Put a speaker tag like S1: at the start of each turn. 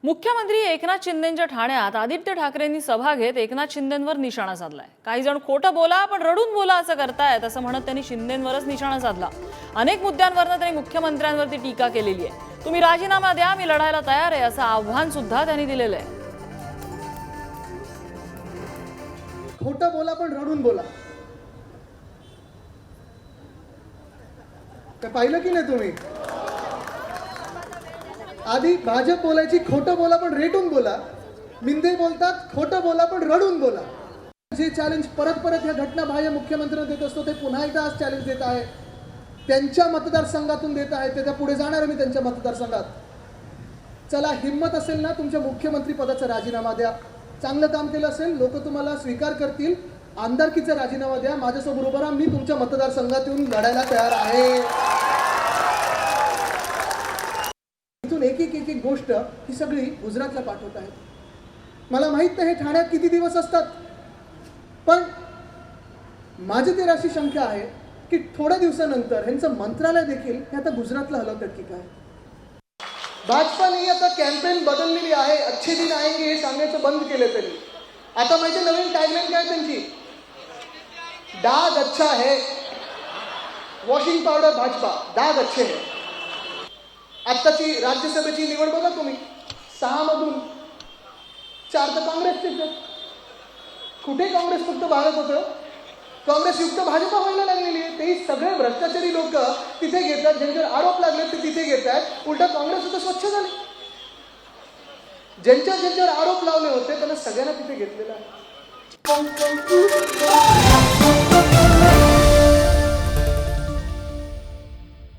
S1: मुख्यमंत्री एकनाथ शिंदेंच्या ठाण्यात आदित्य ठाकरेंनी सभा घेत एकनाथ शिंदेंवर निशाणा साधलाय। काही जण खोटं बोला पण रडून बोला असं करतायत असं म्हणत त्यांनी शिंदेंवरच निशाणा साधला। अनेक मुद्द्यांवरनं त्यांनी मुख्यमंत्र्यांवरती टीका केलेली आहे। तुम्ही राजीनामा द्या, मी लढायला तयार आहे असं आव्हान सुद्धा त्यांनी दिलेलं आहे।
S2: खोटं बोला पण रडून बोला, ते पाहिलं की नाही तुम्ही? आधी भाजप बोलायची खोटं बोला पण रेटून बोला, मिंदे बोलतात खोटं बोला पण रडून बोला। जे चॅलेंज परत परत ह्या घटना बाह्य मुख्यमंत्र्यांना देत असतो ते पुन्हा एकदा आज चॅलेंज देत आहे, त्यांच्या मतदारसंघातून देत आहे। त्याच्या पुढे जाणार आहे मी त्यांच्या मतदारसंघात। चला, हिम्मत असेल ना तुमच्या मुख्यमंत्री पदाचा राजीनामा द्या। चांगलं काम केलं असेल, लोक तुम्हाला स्वीकार करतील, आमदारकीचा राजीनामा द्या, माझ्यासोबत उभं राहा, मी तुमच्या मतदारसंघात येऊन लढायला तयार आहे। इथून एक एक गोष्ट ही सगळी गुजरातला पाठवत आहेत। मला माहित नाही हे ठाण्यात किती दिवस असतात, पण माझी तर अशी शंका आहे की थोड्या दिवसानंतर ह्यांचं मंत्रालय देखील हे आता गुजरातला हलवतात की काय। भाजपाने आता कॅम्पेन बदललेली आहे, अच्छे दिन आएंगे हे सांगायचं बंद केलं तरी आता माहिती नवीन टॅगलाईन काय त्यांची? दाग अच्छा है, वॉशिंग पावडर भाजपा, दाग अच्छे है। आत्ताची राज्यसभेची निवड बघा तुम्ही, 6 मधून 4 तर काँग्रेसचे। कुठे काँग्रेस फक्त भाजप होतं, काँग्रेस युक्त भाजपा व्हायला लागलेली आहे। ते सगळे भ्रष्टाचारी लोक तिथे घेतात, ज्यांच्यावर आरोप लागले ते तिथे घेतात, उलटा काँग्रेस होतं स्वच्छ झाले। ज्यांच्यावर आरोप लावले होते त्यांना सगळ्यांना तिथे घेतलेलं आहे।